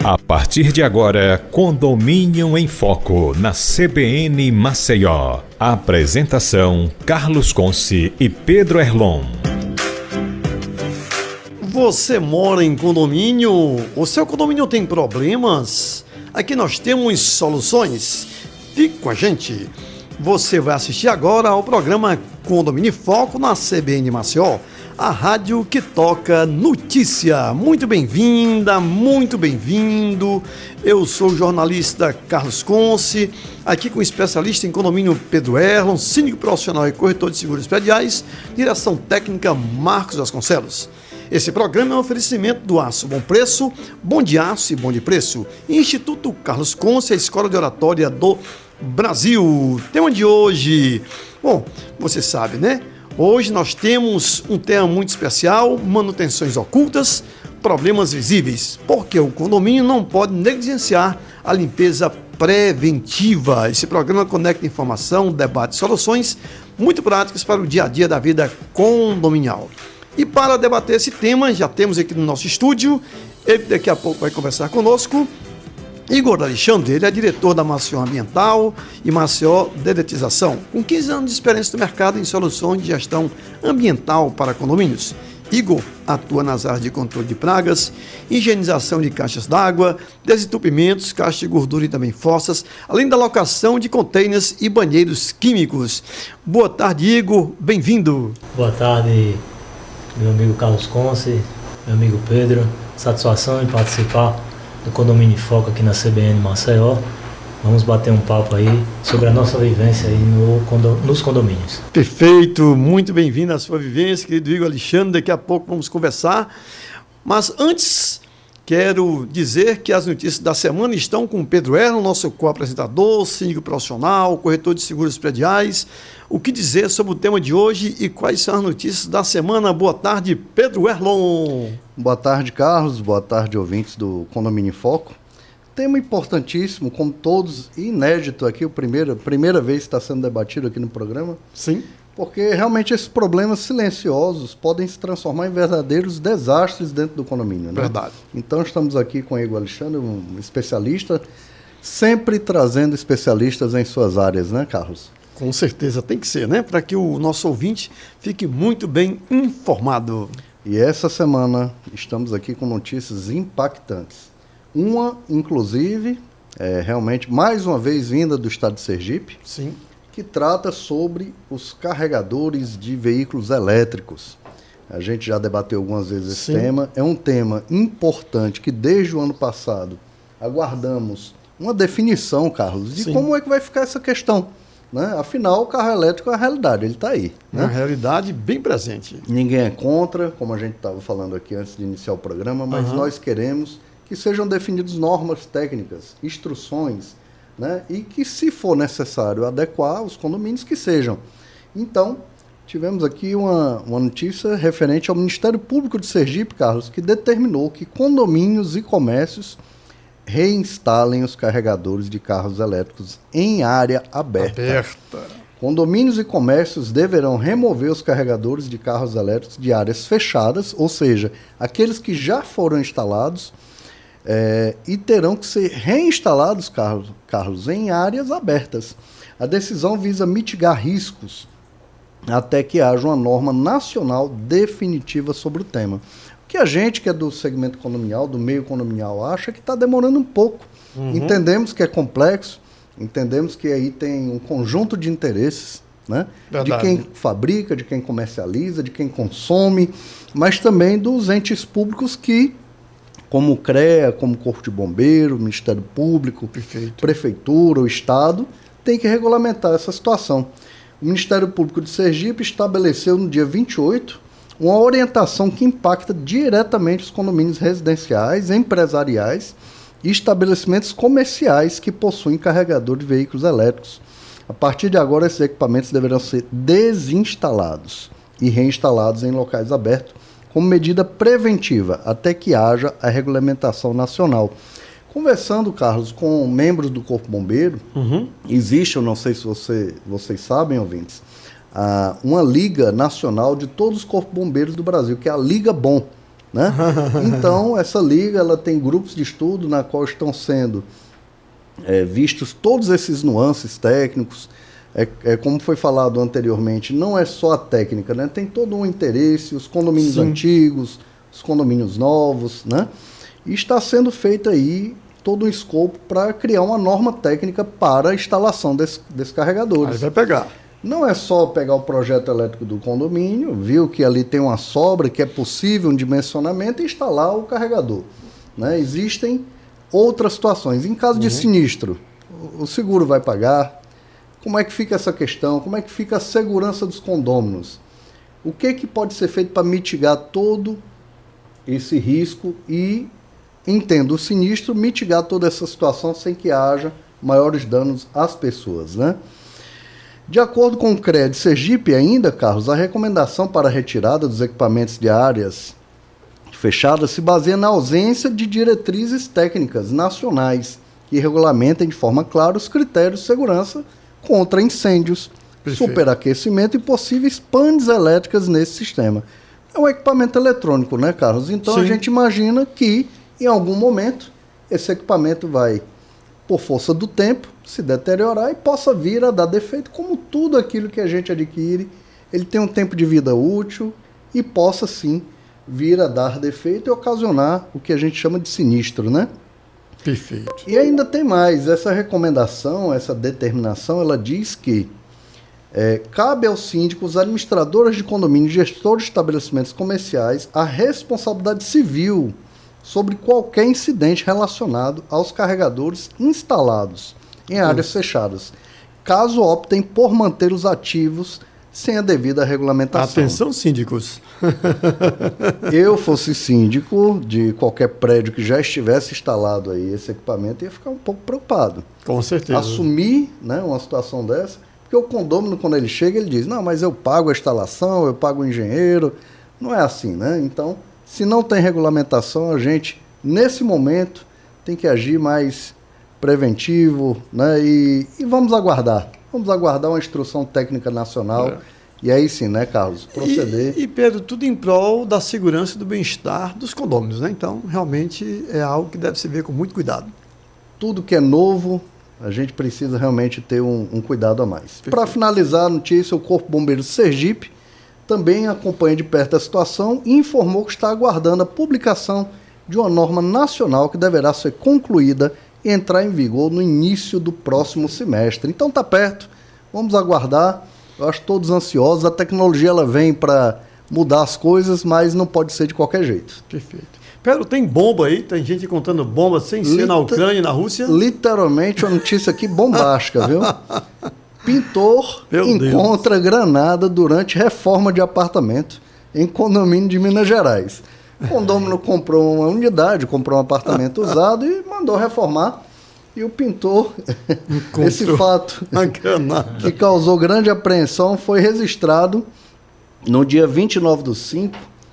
A partir de agora, Condomínio em Foco, na CBN Maceió. Apresentação, Carlos Conce e Pedro Erlon. Você mora em condomínio? O seu condomínio tem problemas? Aqui nós temos soluções. Fique com a gente. Você vai assistir agora ao programa Condomínio em Foco na CBN Maceió, a rádio que toca notícia. Muito bem-vinda, muito bem-vindo. Eu sou o jornalista Carlos Conce, aqui com o especialista em condomínio Pedro Erlon, síndico profissional e corretor de seguros prediais, direção técnica Marcos Vasconcelos. Esse programa é um oferecimento do Aço Bom Preço, Bom de Aço e Bom de Preço, Instituto Carlos Conce, a Escola de Oratória do Brasil. Tema de hoje, bom, você sabe, né? Hoje nós temos um tema muito especial, manutenções ocultas, problemas visíveis, porque o condomínio não pode negligenciar a limpeza preventiva. Esse programa conecta informação, debate e soluções muito práticas para o dia a dia da vida condominial. E para debater esse tema, já temos aqui no nosso estúdio, ele daqui a pouco vai conversar conosco, Igor Alexandre, ele é diretor da Maceió Ambiental e Maceió Dedetização, com 15 anos de experiência no mercado em soluções de gestão ambiental para condomínios. Igor atua nas áreas de controle de pragas, higienização de caixas d'água, desentupimentos, caixas de gordura e também fossas, além da locação de containers e banheiros químicos. Boa tarde, Igor, bem-vindo. Boa tarde, meu amigo Carlos Conce, meu amigo Pedro, satisfação em participar do Condomínio em Foco aqui na CBN Maceió. Vamos bater um papo aí sobre a nossa vivência aí nos condomínios. Perfeito, muito bem-vindo à sua vivência, querido Igor Alexandre. Daqui a pouco vamos conversar. Mas antes, quero dizer que as notícias da semana estão com o Pedro Erlon, nosso co-apresentador, síndico profissional, corretor de seguros prediais. O que dizer sobre o tema de hoje e quais são as notícias da semana? Boa tarde, Pedro Erlon. Boa tarde, Carlos. Boa tarde, ouvintes do Condomínio em Foco. Tema importantíssimo, como todos, e inédito aqui, primeira vez que está sendo debatido aqui no programa. Sim. Porque realmente esses problemas silenciosos podem se transformar em verdadeiros desastres dentro do condomínio, né? Verdade. Então estamos aqui com o Igor Alexandre, um especialista, sempre trazendo especialistas em suas áreas, né, Carlos? Com certeza, tem que ser, né? Para que o nosso ouvinte fique muito bem informado. E essa semana estamos aqui com notícias impactantes. Uma, inclusive, realmente, mais uma vez, vinda do estado de Sergipe. Sim. Que trata sobre os carregadores de veículos elétricos. A gente já debateu algumas vezes esse tema. É um tema importante que, desde o ano passado, aguardamos uma definição, Carlos, de como é que vai ficar essa questão. Né? Afinal, o carro elétrico é a realidade, ele está aí. Né? Uma realidade bem presente. Ninguém é contra, como a gente estava falando aqui antes de iniciar o programa, mas nós queremos que sejam definidas normas técnicas, instruções, né? E que, se for necessário adequar os condomínios, que sejam. Então, tivemos aqui uma notícia referente ao Ministério Público de Sergipe, Carlos, que determinou que condomínios e comércios reinstalem os carregadores de carros elétricos em área aberta. Condomínios e comércios deverão remover os carregadores de carros elétricos de áreas fechadas, ou seja, aqueles que já foram instalados, e terão que ser reinstalados, Carlos, em áreas abertas. A decisão visa mitigar riscos até que haja uma norma nacional definitiva sobre o tema. O que a gente, que é do segmento condominial, do meio condominial, acha que está demorando um pouco. Entendemos que é complexo, entendemos que aí tem um conjunto de interesses, né? De quem fabrica, de quem comercializa, de quem consome, mas também dos entes públicos que, como o CREA, como o Corpo de Bombeiro, o Ministério Público, Prefeitura, o Estado, tem que regulamentar essa situação. O Ministério Público de Sergipe estabeleceu no dia 28 uma orientação que impacta diretamente os condomínios residenciais, empresariais e estabelecimentos comerciais que possuem carregador de veículos elétricos. A partir de agora, esses equipamentos deverão ser desinstalados e reinstalados em locais abertos, como medida preventiva, até que haja a regulamentação nacional. Conversando, Carlos, com membros do Corpo Bombeiro, existe, eu não sei se vocês sabem, ouvintes, uma liga nacional de todos os corpos bombeiros do Brasil, que é a Liga Bom, né? Então, essa liga ela tem grupos de estudo na qual estão sendo vistos todos esses nuances técnicos. Como foi falado anteriormente, não é só a técnica, né? Tem todo um interesse, os condomínios antigos, os condomínios novos, né? E está sendo feito aí todo um escopo para criar uma norma técnica para a instalação desses carregadores. Aí vai pegar. Não é só pegar o projeto elétrico do condomínio, viu que ali tem uma sobra, que é possível um dimensionamento e instalar o carregador, né? Existem outras situações. Em caso de sinistro, o seguro vai pagar. Como é que fica essa questão? Como é que fica a segurança dos condôminos? O que pode ser feito para mitigar todo esse risco e, entendo o sinistro, mitigar toda essa situação sem que haja maiores danos às pessoas, né? De acordo com o CRED Sergipe ainda, Carlos, a recomendação para a retirada dos equipamentos de áreas fechadas se baseia na ausência de diretrizes técnicas nacionais que regulamentem de forma clara os critérios de segurança contra incêndios, superaquecimento e possíveis panes elétricas nesse sistema. É um equipamento eletrônico, né, Carlos? Então a gente imagina que, em algum momento, esse equipamento vai, por força do tempo, se deteriorar e possa vir a dar defeito, como tudo aquilo que a gente adquire, ele tem um tempo de vida útil e possa, sim, vir a dar defeito e ocasionar o que a gente chama de sinistro, né? Perfeito. E ainda tem mais, essa recomendação, essa determinação, ela diz que cabe aos síndicos, administradores de condomínio e gestores de estabelecimentos comerciais a responsabilidade civil sobre qualquer incidente relacionado aos carregadores instalados em áreas fechadas, caso optem por manter os ativos sem a devida regulamentação. Atenção, síndicos. Eu fosse síndico de qualquer prédio que já estivesse instalado aí esse equipamento, ia ficar um pouco preocupado. Com certeza. Assumir, né, uma situação dessa, porque o condômino, quando ele chega, ele diz, não, mas eu pago a instalação, eu pago o engenheiro. Não é assim, né? Então, se não tem regulamentação, a gente, nesse momento, tem que agir mais preventivo, né? E vamos aguardar. Vamos aguardar uma instrução técnica nacional e aí sim, né, Carlos, proceder. E Pedro, tudo em prol da segurança e do bem-estar dos condôminos, né? Então, realmente é algo que deve se ver com muito cuidado. Tudo que é novo, a gente precisa realmente ter um cuidado a mais. Para finalizar a notícia, o Corpo Bombeiro de Sergipe também acompanha de perto a situação e informou que está aguardando a publicação de uma norma nacional que deverá ser concluída e entrar em vigor no início do próximo semestre. Então está perto, vamos aguardar. Eu acho todos ansiosos, a tecnologia ela vem para mudar as coisas, mas não pode ser de qualquer jeito. Perfeito. Pedro, tem bomba aí? Tem gente contando bomba sem ser na Ucrânia e na Rússia? Literalmente uma notícia aqui bombástica, viu? Pintor encontra granada durante reforma de apartamento em condomínio de Minas Gerais. O condômino comprou uma unidade, comprou um apartamento usado e mandou reformar. E o pintor, esse fato que causou grande apreensão, foi registrado no dia 29/5,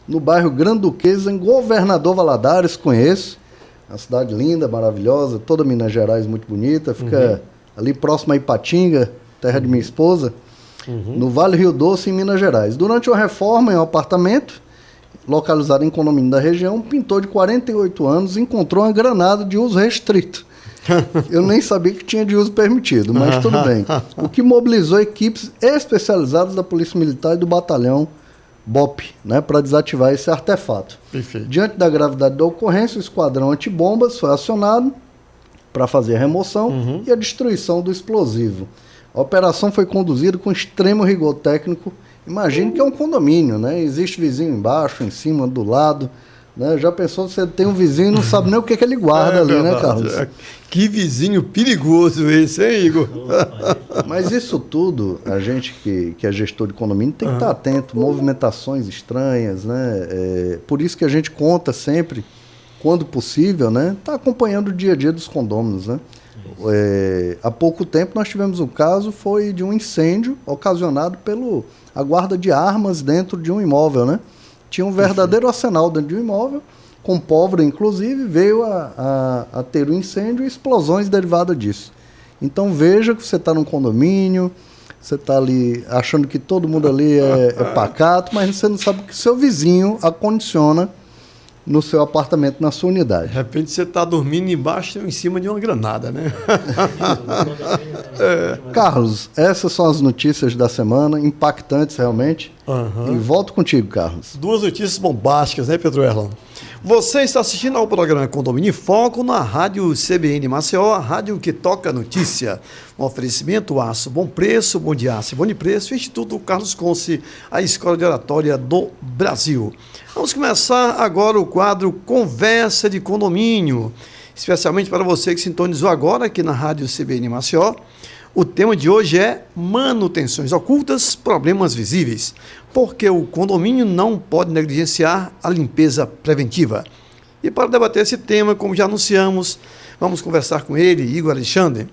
no bairro Granduquesa, em Governador Valadares, conheço. Uma cidade linda, maravilhosa, toda Minas Gerais muito bonita, fica ali próximo a Ipatinga, terra de minha esposa, no Vale Rio Doce, em Minas Gerais. Durante uma reforma em um apartamento, localizado em condomínio da região, um pintor de 48 anos encontrou uma granada de uso restrito. Eu nem sabia que tinha de uso permitido, mas tudo bem. O que mobilizou equipes especializadas da Polícia Militar e do Batalhão BOP, né, para desativar esse artefato. Perfeito. Diante da gravidade da ocorrência, o esquadrão antibombas foi acionado para fazer a remoção e a destruição do explosivo. A operação foi conduzida com extremo rigor técnico. Imagine que é um condomínio, né? Existe vizinho embaixo, em cima, do lado. Né? Já pensou, você tem um vizinho e não sabe nem o que ele guarda ali, verdade, né, Carlos? Que vizinho perigoso esse, hein, Igor? Mas isso tudo, a gente que é gestor de condomínio tem que estar atento, movimentações estranhas, né? Por isso que a gente conta sempre, quando possível, né? Tá acompanhando o dia a dia dos condôminos, né? Há pouco tempo nós tivemos um caso, foi de um incêndio ocasionado pela guarda de armas dentro de um imóvel, né? Tinha um verdadeiro arsenal dentro de um imóvel, com pólvora inclusive, veio a ter um incêndio e explosões derivadas disso. Então veja que você está num condomínio, você está ali achando que todo mundo ali é pacato, mas você não sabe que seu vizinho acondiciona no seu apartamento, na sua De unidade. repente você está dormindo embaixo ou em cima de uma granada, né? Carlos, essas são as notícias da semana, impactantes realmente. Aham. E volto contigo, Carlos. Duas notícias bombásticas, né, Pedro Erlon? Você está assistindo ao programa Condomínio em Foco na Rádio CBN Maceió, a rádio que toca notícia. Um oferecimento Aço Bom Preço, Bom de Aço e Bom de Preço, Instituto Carlos Conce, a Escola de Oratória do Brasil. Vamos começar agora o quadro Conversa de Condomínio, especialmente para você que sintonizou agora aqui na Rádio CBN Maceió. O tema de hoje é manutenções ocultas, problemas visíveis, porque o condomínio não pode negligenciar a limpeza preventiva. E para debater esse tema, como já anunciamos, vamos conversar com ele, Igor Alexandre.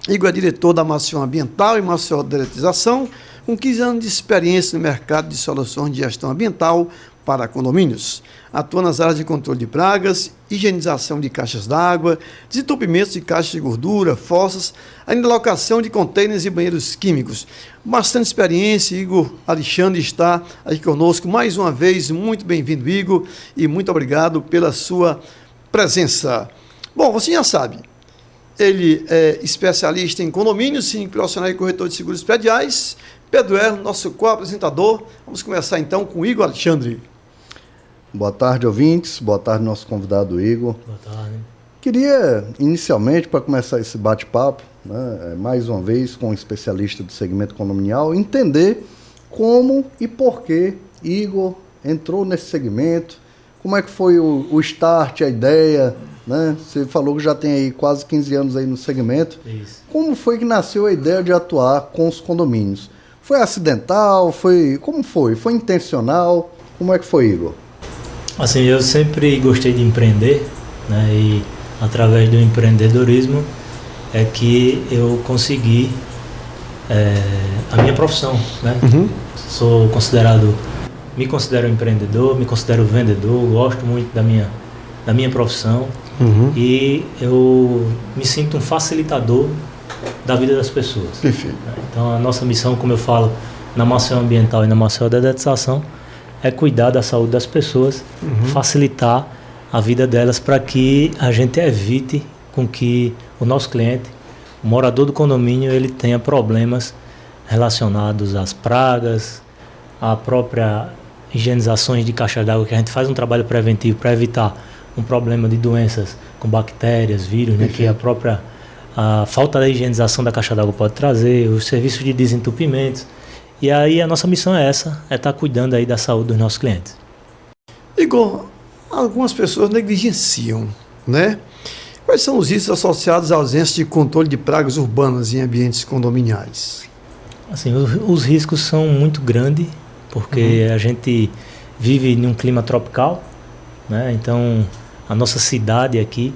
Igor é diretor da Maceió Ambiental e Maceió Deletização, com 15 anos de experiência no mercado de soluções de gestão ambiental para condomínios. Atua nas áreas de controle de pragas, higienização de caixas d'água, desentupimentos de caixas de gordura, fossas, ainda locação de contêineres e banheiros químicos. Bastante experiência, Igor Alexandre está aqui conosco mais uma vez. Muito bem-vindo, Igor, e muito obrigado pela sua presença. Bom, você já sabe, ele é especialista em condomínios, sim, profissional e corretor de seguros prediais. Pedro Erlon, nosso co-apresentador. Vamos começar então com o Igor Alexandre. Boa tarde, ouvintes. Boa tarde, nosso convidado Igor. Boa tarde. Queria, inicialmente, para começar esse bate-papo, né, mais uma vez com um especialista do segmento condominial, entender como e por que Igor entrou nesse segmento, como é que foi o start, a ideia, né? Você falou que já tem aí quase 15 anos aí no segmento. Isso. Como foi que nasceu a ideia de atuar com os condomínios? Foi acidental? Como foi? Foi intencional? Como é que foi, Igor? Assim, eu sempre gostei de empreender, né? E através do empreendedorismo é que eu consegui a minha profissão, né? Me considero empreendedor, me considero vendedor, gosto muito da minha profissão e eu me sinto um facilitador da vida das pessoas. Perfeito. Então a nossa missão, como eu falo, na Maceió Ambiental e na Maceió Deletização, é cuidar da saúde das pessoas, facilitar a vida delas para que a gente evite com que o nosso cliente, o morador do condomínio, ele tenha problemas relacionados às pragas, à própria higienizações de caixa d'água, que a gente faz um trabalho preventivo para evitar um problema de doenças com bactérias, vírus, né, que a falta da higienização da caixa d'água pode trazer, os serviços de desentupimentos. E aí a nossa missão é essa, é estar cuidando aí da saúde dos nossos clientes. Igor, algumas pessoas negligenciam, né? Quais são os riscos associados à ausência de controle de pragas urbanas em ambientes condominiais? Assim, os riscos são muito grandes, porque a gente vive em um clima tropical, né? Então a nossa cidade aqui,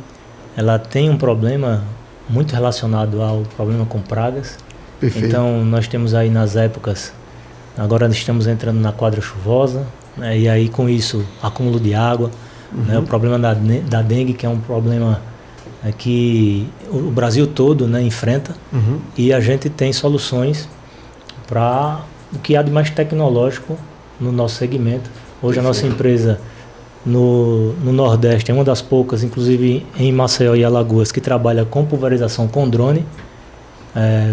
ela tem um problema muito relacionado ao problema com pragas. Perfeito. Então nós temos aí nas épocas, agora estamos entrando na quadra chuvosa, né? E aí com isso acúmulo de água, né? O problema da dengue, que é um problema que o Brasil todo, né, enfrenta, e a gente tem soluções para o que há de mais tecnológico no nosso segmento. Hoje a nossa empresa no Nordeste é uma das poucas, inclusive em Maceió e Alagoas, que trabalha com pulverização com drone,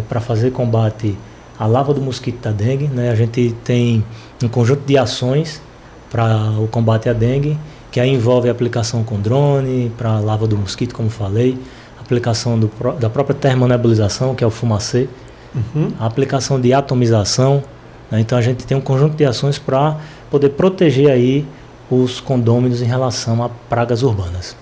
para fazer combate à larva do mosquito da dengue, né? A gente tem um conjunto de ações para o combate à dengue, que aí envolve a aplicação com drone para a larva do mosquito, como falei, a aplicação da própria termonebulização, que é o fumacê, a aplicação de atomização, né? Então a gente tem um conjunto de ações para poder proteger aí os condôminos em relação a pragas urbanas.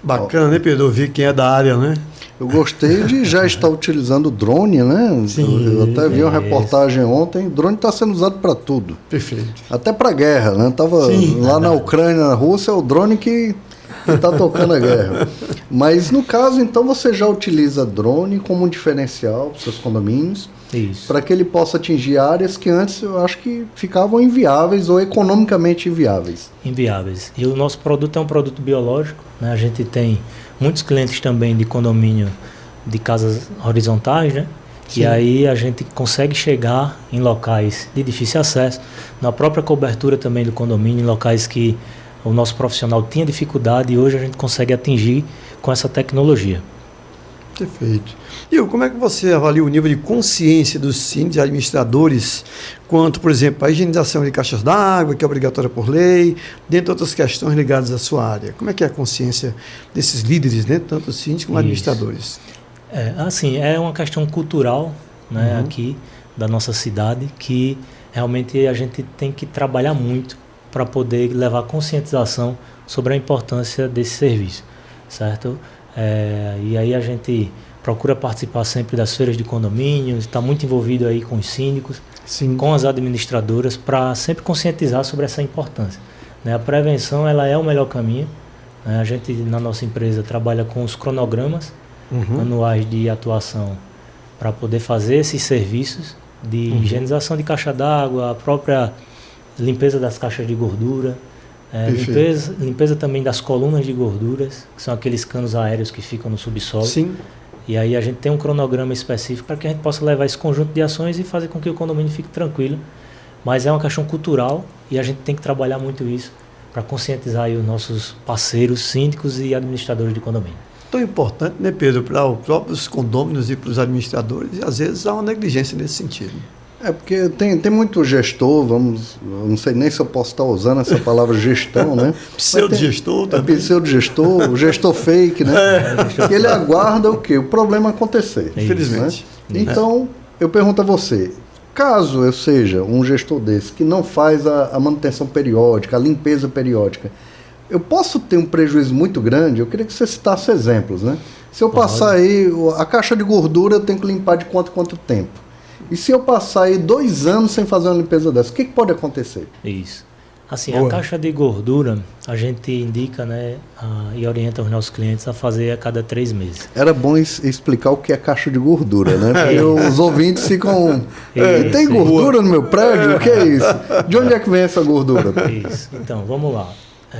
Bacana, né, Pedro? Eu vi quem é da área, né? Eu gostei de já estar utilizando drone, né? Sim, eu até vi uma reportagem ontem. Drone está sendo usado para tudo. Perfeito. Até para guerra, né? Tava lá na Ucrânia, na Rússia, é o drone que está tocando a guerra. Mas no caso, então, você já utiliza drone como um diferencial para os seus condomínios, para que ele possa atingir áreas que antes eu acho que ficavam inviáveis ou economicamente inviáveis. Inviáveis. E o nosso produto é um produto biológico, né? A gente tem muitos clientes também de condomínio de casas horizontais, né? Sim. E aí a gente consegue chegar em locais de difícil acesso, na própria cobertura também do condomínio, em locais que o nosso profissional tinha dificuldade e hoje a gente consegue atingir com essa tecnologia. Perfeito. E como é que você avalia o nível de consciência dos síndicos e administradores quanto, por exemplo, à higienização de caixas d'água, que é obrigatória por lei, dentre outras questões ligadas à sua área? Como é que é a consciência desses líderes, né, tanto síndicos como administradores? É uma questão cultural, né, aqui da nossa cidade, que realmente a gente tem que trabalhar muito para poder levar conscientização sobre a importância desse serviço, certo? E aí a gente procura participar sempre das feiras de condomínios, está muito envolvido aí com os síndicos, Sim. com as administradoras, para sempre conscientizar sobre essa importância, né? A prevenção, ela é o melhor caminho, né? A gente, na nossa empresa, trabalha com os cronogramas anuais de atuação para poder fazer esses serviços de higienização de caixa d'água, a própria limpeza das caixas de gordura, limpeza também das colunas de gorduras, que são aqueles canos aéreos que ficam no subsolo. Sim. E aí a gente tem um cronograma específico para que a gente possa levar esse conjunto de ações e fazer com que o condomínio fique tranquilo. Mas é uma questão cultural e a gente tem que trabalhar muito isso para conscientizar aí os nossos parceiros, síndicos e administradores de condomínio. Tão importante, né, Pedro, para os próprios condôminos e para os administradores, e às vezes há uma negligência nesse sentido. Porque tem muito gestor, não sei nem se eu posso estar usando essa palavra gestão, né? Pseudo-gestor também. Pseudo-gestor, o gestor fake, né? Ele aguarda o quê? O problema acontecer. Infelizmente. Né? Então, eu pergunto a você, caso eu seja um gestor desse que não faz a manutenção periódica, a limpeza periódica, eu posso ter um prejuízo muito grande? Eu queria que você citasse exemplos, né? Se eu passar aí, a caixa de gordura eu tenho que limpar de quanto tempo? E se eu passar aí 2 anos sem fazer uma limpeza dessa, o que pode acontecer? Isso. Assim, a caixa de gordura, a gente indica, né, e orienta os nossos clientes a fazer a cada 3 meses. Era bom explicar o que é caixa de gordura, né? Porque os ouvintes ficam... tem gordura no meu prédio? O que é isso? De onde é que vem essa gordura? Isso. Então, vamos lá.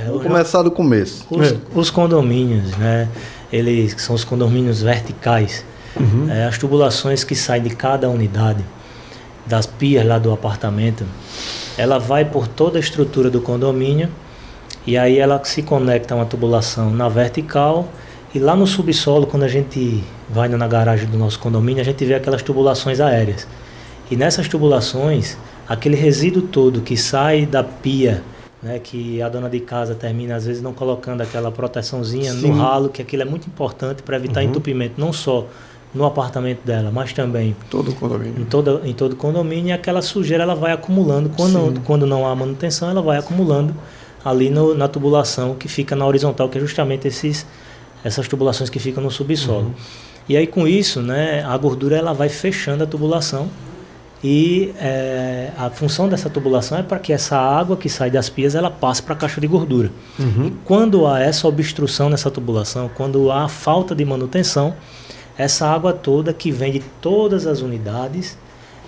Vamos começar do começo. Os condomínios, né, eles são os condomínios verticais. As tubulações que saem de cada unidade, das pias lá do apartamento, ela vai por toda a estrutura do condomínio e aí ela se conecta a uma tubulação na vertical e lá no subsolo, quando a gente vai na garagem do nosso condomínio, a gente vê aquelas tubulações aéreas. E nessas tubulações, aquele resíduo todo que sai da pia, né, que a dona de casa termina às vezes não colocando aquela proteçãozinha no ralo, que aquilo é muito importante para evitar entupimento, não só no apartamento dela, mas também todo condomínio. Em todo condomínio, e aquela sujeira ela vai acumulando, quando não há manutenção, ela vai acumulando ali na tubulação que fica na horizontal, que é justamente essas tubulações que ficam no subsolo. E aí com isso, né, a gordura ela vai fechando a tubulação e a função dessa tubulação é para que essa água que sai das pias ela passe para a caixa de gordura. E quando há essa obstrução nessa tubulação, quando há falta de manutenção, essa água toda que vem de todas as unidades,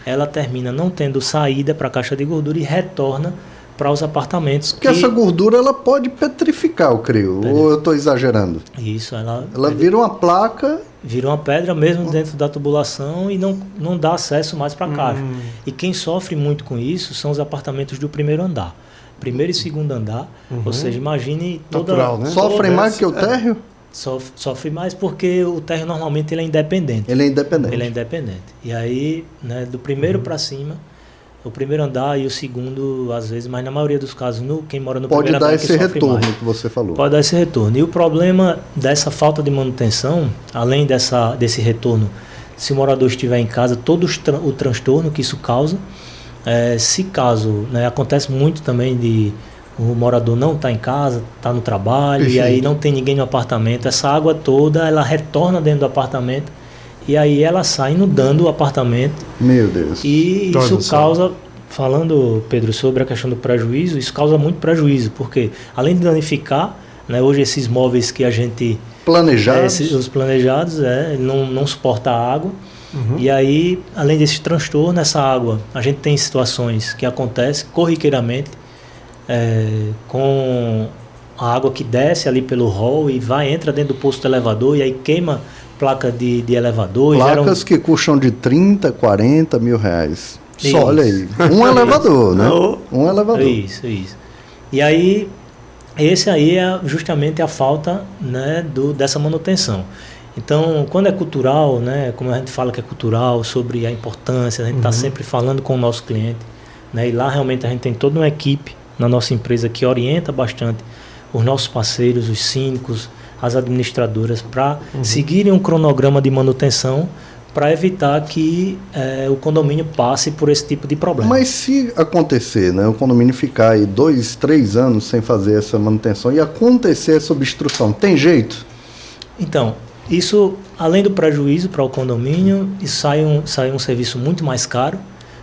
ela termina não tendo saída para a caixa de gordura e retorna para os apartamentos. Porque essa gordura ela pode petrificar, eu creio. Ou eu estou exagerando? Isso, ela vira uma placa. Vira uma pedra mesmo dentro da tubulação e não dá acesso mais para a caixa. E quem sofre muito com isso são os apartamentos do primeiro andar. Primeiro e segundo andar, ou seja, imagine natural, né? Sofrem mais que o térreo? Sofre mais porque o térreo normalmente ele é independente. Ele é independente. Ele é independente. E aí, né, do primeiro para cima, o primeiro andar e o segundo, às vezes, mas na maioria dos casos, quem mora no primeiro andar pode dar esse retorno mais. Que você falou. Pode dar esse retorno. E o problema dessa falta de manutenção, além desse retorno, se o morador estiver em casa, todo o transtorno que isso causa, se caso, né, acontece muito também de o morador não está em casa, está no trabalho, e aí não tem ninguém no apartamento, essa água toda, ela retorna dentro do apartamento, e aí ela sai inundando o apartamento. Meu Deus. E isso causa, falando, Pedro, sobre a questão do prejuízo, isso causa muito prejuízo, porque além de danificar, né, hoje esses móveis que a gente... Planejados. Os planejados, não suporta a água, e aí, além desse transtorno, essa água, a gente tem situações que acontecem corriqueiramente, com a água que desce ali pelo hall e entra dentro do posto do elevador e aí queima placa de elevador. Placas que custam de 30, 40 mil reais. Isso. Só olha aí. Um elevador, né? Um elevador. Isso. E aí Esse aí é justamente a falta, né, dessa manutenção. Então, quando é cultural, né, como a gente fala que é cultural, sobre a importância, a gente está sempre falando com o nosso cliente, né, e lá realmente a gente tem toda uma equipe na nossa empresa que orienta bastante os nossos parceiros, os síndicos, as administradoras, para seguirem um cronograma de manutenção para evitar que o condomínio passe por esse tipo de problema. Mas se acontecer, né, o condomínio ficar aí 2, 3 anos sem fazer essa manutenção e acontecer essa obstrução, tem jeito? Então, isso, além do prejuízo para o condomínio, sai um serviço muito mais caro,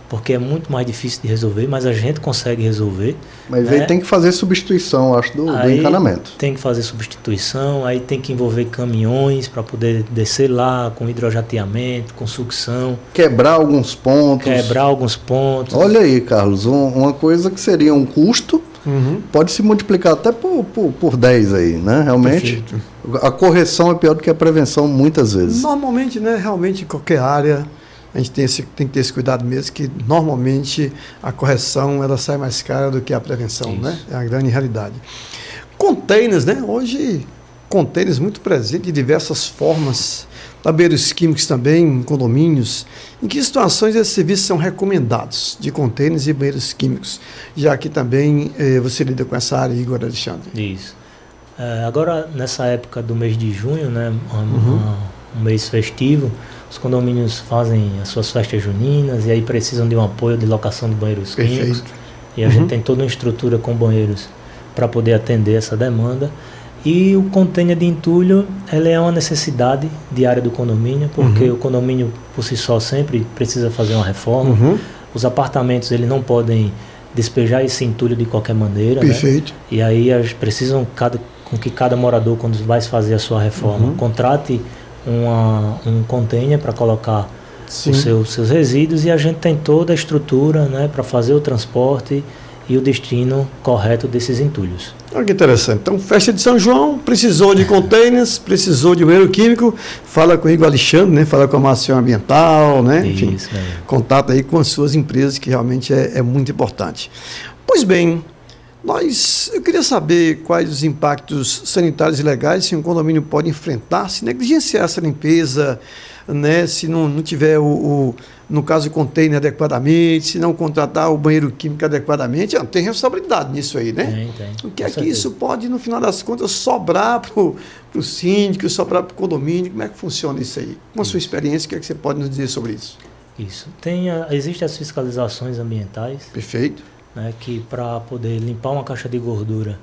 porque é muito mais difícil de resolver, mas a gente consegue resolver. Mas né? aí tem que fazer substituição, acho, do encanamento. Tem que fazer substituição, aí tem que envolver caminhões para poder descer lá com hidrojateamento, com sucção. Quebrar alguns pontos. Olha aí, Carlos, uma coisa que seria um custo, pode se multiplicar até por 10 aí, né? Realmente, perfeito. A correção é pior do que a prevenção muitas vezes. Normalmente, né? Realmente, em qualquer área, a gente tem que ter esse cuidado mesmo, que normalmente a correção ela sai mais cara do que a prevenção, isso. Né? É a grande realidade. Containers, né? Hoje, containers muito presentes de diversas formas, banheiros químicos também, em condomínios. Em que situações esses serviços são recomendados, de containers e banheiros químicos? Já que também você lida com essa área, Igor Alexandre. Isso. Agora, nessa época do mês de junho, né? Um mês festivo, os condomínios fazem as suas festas juninas e aí precisam de um apoio de locação de banheiros químicos. E a gente tem toda uma estrutura com banheiros para poder atender essa demanda. E o container de entulho, ela é uma necessidade diária do condomínio, porque o condomínio por si só sempre precisa fazer uma reforma. Os apartamentos eles não podem despejar esse entulho de qualquer maneira. Perfeito. Né? E aí precisam com que cada morador, quando vai fazer a sua reforma, contrate um container para colocar os seus resíduos, e a gente tem toda a estrutura, né, para fazer o transporte e o destino correto desses entulhos. Olha que interessante. Então, festa de São João, precisou de containers, precisou de banheiro químico, fala com o Igor Alexandre, né, fala com a Maciel Ambiental, né, enfim, isso, contato aí com as suas empresas, que realmente é muito importante. Pois bem, eu queria saber quais os impactos sanitários e legais que um condomínio pode enfrentar se negligenciar essa limpeza, né, se não tiver no caso o container adequadamente, se não contratar o banheiro químico adequadamente. Tem responsabilidade nisso aí, né? Tem. O que é que isso pode, no final das contas, sobrar para o síndico, sobrar para o condomínio? Como é que funciona isso aí? Com a sua experiência, o que é que você pode nos dizer sobre isso? Isso. Existem as fiscalizações ambientais. Perfeito. Né, que para poder limpar uma caixa de gordura,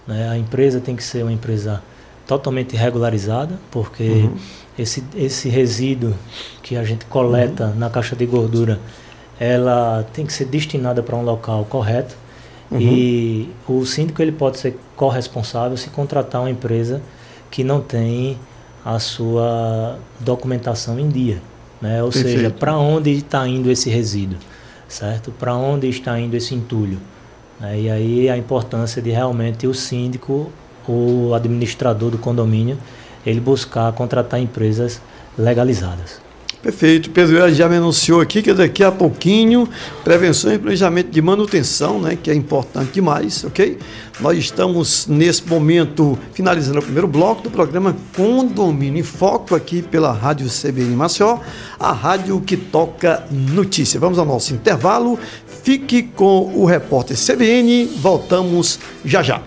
né, a empresa tem que ser uma empresa totalmente regularizada, porque esse resíduo que a gente coleta na caixa de gordura, ela tem que ser destinada para um local correto, e o síndico ele pode ser corresponsável se contratar uma empresa que não tem a sua documentação em dia, né, ou seja, para onde está indo esse resíduo, certo? Para onde está indo esse entulho? E aí a importância de realmente o síndico, o administrador do condomínio, ele buscar contratar empresas legalizadas. Perfeito. Pedro já me anunciou aqui que daqui a pouquinho, prevenção e planejamento de manutenção, né, que é importante demais, ok? Nós estamos, nesse momento, finalizando o primeiro bloco do programa Condomínio em Foco, aqui pela Rádio CBN Maceió, a rádio que toca notícia. Vamos ao nosso intervalo. Fique com o repórter CBN, voltamos já já.